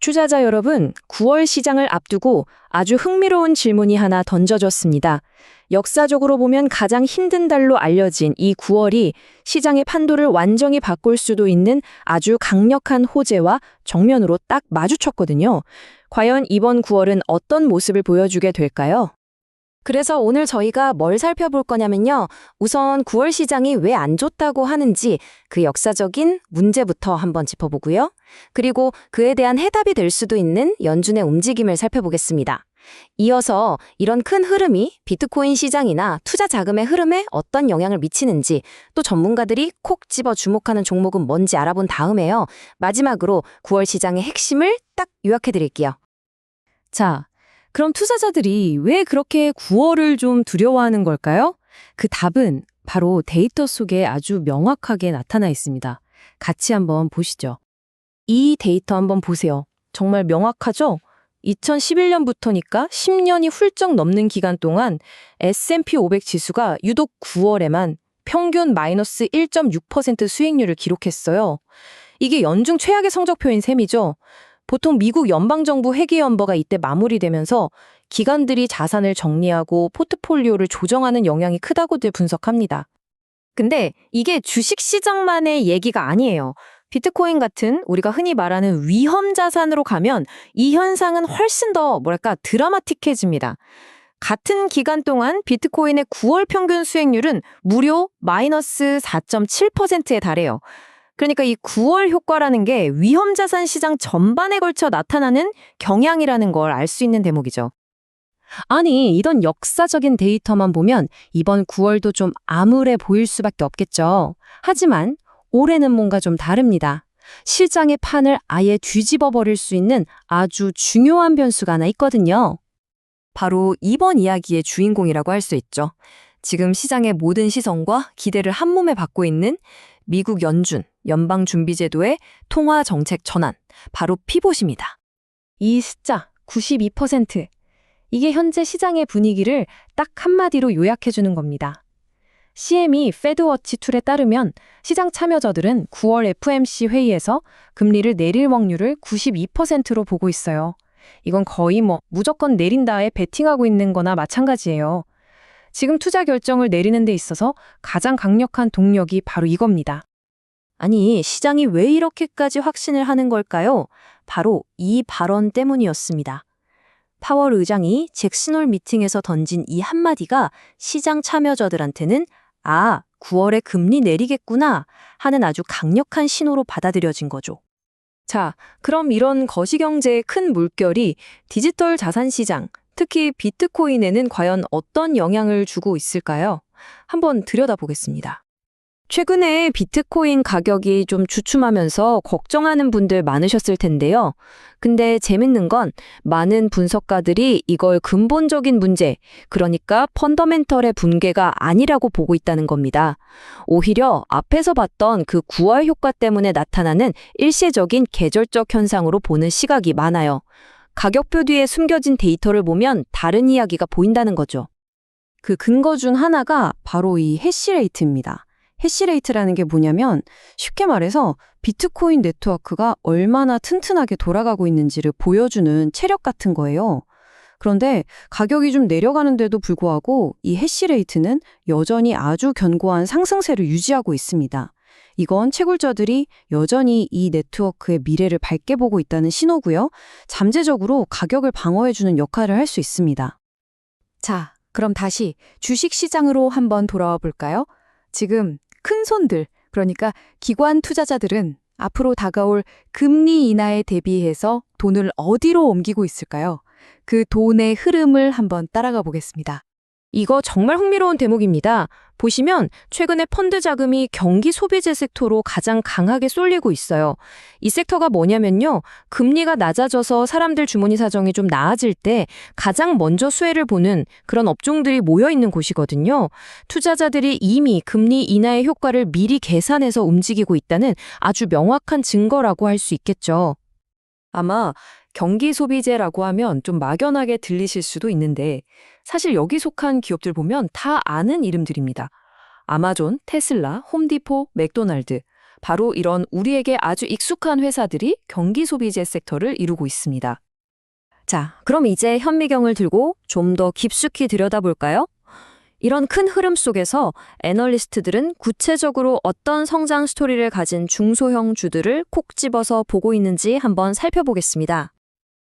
투자자 여러분, 9월 시장을 앞두고 아주 흥미로운 질문이 하나 던져졌습니다. 역사적으로 보면 가장 힘든 달로 알려진 이 9월이 시장의 판도를 완전히 바꿀 수도 있는 아주 강력한 호재와 정면으로 딱 마주쳤거든요. 과연 이번 9월은 어떤 모습을 보여주게 될까요? 그래서 오늘 저희가 뭘 살펴볼 거냐면요. 우선 9월 시장이 왜 안 좋다고 하는지 그 역사적인 문제부터 한번 짚어보고요. 그리고 그에 대한 해답이 될 수도 있는 연준의 움직임을 살펴보겠습니다. 이어서 이런 큰 흐름이 비트코인 시장이나 투자 자금의 흐름에 어떤 영향을 미치는지, 또 전문가들이 콕 집어 주목하는 종목은 뭔지 알아본 다음에요. 마지막으로 9월 시장의 핵심을 딱 요약해드릴게요. 자, 그럼 투자자들이 왜 그렇게 9월을 좀 두려워하는 걸까요? 그 답은 바로 데이터 속에 아주 명확하게 나타나 있습니다. 같이 한번 보시죠. 이 데이터 한번 보세요. 정말 명확하죠? 2011년부터니까 10년이 훌쩍 넘는 기간 동안 S&P 500 지수가 유독 9월에만 평균 마이너스 1.6% 수익률을 기록했어요. 이게 연중 최악의 성적표인 셈이죠. 보통 미국 연방정부 회계연보가 이때 마무리되면서 기관들이 자산을 정리하고 포트폴리오를 조정하는 영향이 크다고들 분석합니다. 근데 이게 주식시장만의 얘기가 아니에요. 비트코인 같은 우리가 흔히 말하는 위험 자산으로 가면 이 현상은 훨씬 더 드라마틱해집니다. 같은 기간 동안 비트코인의 9월 평균 수익률은 무려 마이너스 4.7%에 달해요. 그러니까 이 9월 효과라는 게 위험자산 시장 전반에 걸쳐 나타나는 경향이라는 걸 알 수 있는 대목이죠. 아니, 이런 역사적인 데이터만 보면 이번 9월도 좀 암울해 보일 수밖에 없겠죠. 하지만 올해는 뭔가 좀 다릅니다. 시장의 판을 아예 뒤집어 버릴 수 있는 아주 중요한 변수가 하나 있거든요. 바로 이번 이야기의 주인공이라고 할 수 있죠. 지금 시장의 모든 시선과 기대를 한몸에 받고 있는 미국 연준, 연방준비제도의 통화정책 전환, 바로 피봇입니다. 이 숫자 92%, 이게 현재 시장의 분위기를 딱 한마디로 요약해주는 겁니다. CME 페드워치 툴에 따르면 시장 참여자들은 9월 FOMC 회의에서 금리를 내릴 확률을 92%로 보고 있어요. 이건 거의 무조건 내린다에 베팅하고 있는 거나 마찬가지예요. 지금 투자 결정을 내리는 데 있어서 가장 강력한 동력이 바로 이겁니다. 아니, 시장이 왜 이렇게까지 확신을 하는 걸까요? 바로 이 발언 때문이었습니다. 파월 의장이 잭슨홀 미팅에서 던진 이 한마디가 시장 참여자들한테는 9월에 금리 내리겠구나 하는 아주 강력한 신호로 받아들여진 거죠. 자, 그럼 이런 거시경제의 큰 물결이 디지털 자산 시장, 특히 비트코인에는 과연 어떤 영향을 주고 있을까요? 한번 들여다보겠습니다. 최근에 비트코인 가격이 좀 주춤하면서 걱정하는 분들 많으셨을 텐데요. 근데 재밌는 건 많은 분석가들이 이걸 근본적인 문제, 그러니까 펀더멘털의 붕괴가 아니라고 보고 있다는 겁니다. 오히려 앞에서 봤던 그 9월 효과 때문에 나타나는 일시적인 계절적 현상으로 보는 시각이 많아요. 가격표 뒤에 숨겨진 데이터를 보면 다른 이야기가 보인다는 거죠. 그 근거 중 하나가 바로 이 해시레이트입니다. 해시레이트라는 게 뭐냐면 쉽게 말해서 비트코인 네트워크가 얼마나 튼튼하게 돌아가고 있는지를 보여주는 체력 같은 거예요. 그런데 가격이 좀 내려가는데도 불구하고 이 해시레이트는 여전히 아주 견고한 상승세를 유지하고 있습니다. 이건 채굴자들이 여전히 이 네트워크의 미래를 밝게 보고 있다는 신호고요. 잠재적으로 가격을 방어해주는 역할을 할 수 있습니다. 자, 그럼 다시 주식시장으로 한번 돌아와 볼까요? 지금 큰 손들, 그러니까 기관 투자자들은 앞으로 다가올 금리 인하에 대비해서 돈을 어디로 옮기고 있을까요? 그 돈의 흐름을 한번 따라가 보겠습니다. 이거 정말 흥미로운 대목입니다. 보시면 최근에 펀드 자금이 경기 소비재 섹터로 가장 강하게 쏠리고 있어요. 이 섹터가 뭐냐면요. 금리가 낮아져서 사람들 주머니 사정이 좀 나아질 때 가장 먼저 수혜를 보는 그런 업종들이 모여 있는 곳이거든요. 투자자들이 이미 금리 인하의 효과를 미리 계산해서 움직이고 있다는 아주 명확한 증거라고 할 수 있겠죠. 아마 경기 소비재라고 하면 좀 막연하게 들리실 수도 있는데 사실 여기 속한 기업들 보면 다 아는 이름들입니다. 아마존, 테슬라, 홈디포, 맥도날드. 바로 이런 우리에게 아주 익숙한 회사들이 경기 소비재 섹터를 이루고 있습니다. 자, 그럼 이제 현미경을 들고 좀 더 깊숙이 들여다볼까요? 이런 큰 흐름 속에서 애널리스트들은 구체적으로 어떤 성장 스토리를 가진 중소형 주들을 콕 집어서 보고 있는지 한번 살펴보겠습니다.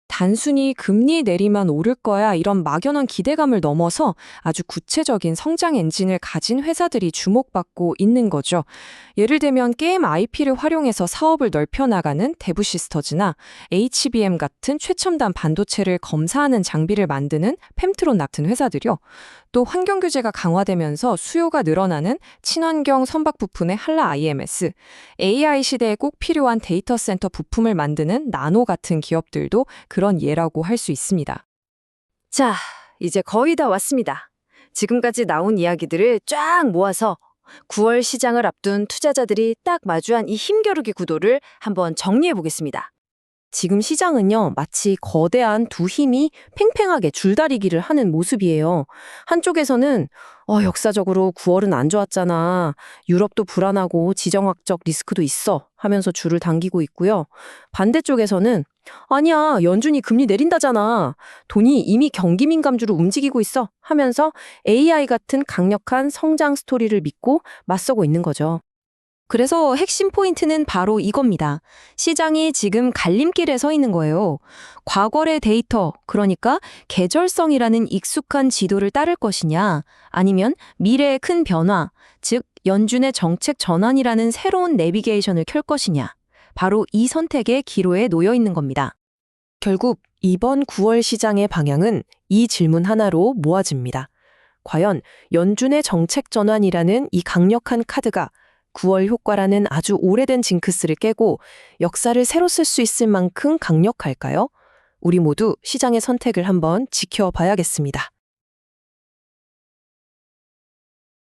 단순히 금리 내리만 오를 거야 이런 막연한 기대감을 넘어서 아주 구체적인 성장 엔진을 가진 회사들이 주목받고 있는 거죠. 예를 들면 게임 IP를 활용해서 사업을 넓혀나가는 대부시스터즈나 HBM 같은 최첨단 반도체를 검사하는 장비를 만드는 펨트론 같은 회사들이요. 또 환경 규제가 강화되면서 수요가 늘어나는 친환경 선박 부품의 한라 IMS, AI 시대에 꼭 필요한 데이터 센터 부품을 만드는 나노 같은 기업들도 그런 예라고 할 수 있습니다. 자, 이제 거의 다 왔습니다. 지금까지 나온 이야기들을 쫙 모아서 9월 시장을 앞둔 투자자들이 딱 마주한 이 힘겨루기 구도를 한번 정리해 보겠습니다. 지금 시장은요, 마치 거대한 두 힘이 팽팽하게 줄다리기를 하는 모습이에요. 한쪽에서는 역사적으로 9월은 안 좋았잖아. 유럽도 불안하고 지정학적 리스크도 있어 하면서 줄을 당기고 있고요. 반대쪽에서는 아니야, 연준이 금리 내린다잖아. 돈이 이미 경기 민감주로 움직이고 있어 하면서 AI 같은 강력한 성장 스토리를 믿고 맞서고 있는 거죠. 그래서 핵심 포인트는 바로 이겁니다. 시장이 지금 갈림길에 서 있는 거예요. 과거의 데이터, 그러니까 계절성이라는 익숙한 지도를 따를 것이냐, 아니면 미래의 큰 변화, 즉 연준의 정책 전환이라는 새로운 내비게이션을 켤 것이냐. 바로 이 선택의 기로에 놓여 있는 겁니다. 결국 이번 9월 시장의 방향은 이 질문 하나로 모아집니다. 과연 연준의 정책 전환이라는 이 강력한 카드가 9월 효과라는 아주 오래된 징크스를 깨고 역사를 새로 쓸 수 있을 만큼 강력할까요? 우리 모두 시장의 선택을 한번 지켜봐야겠습니다.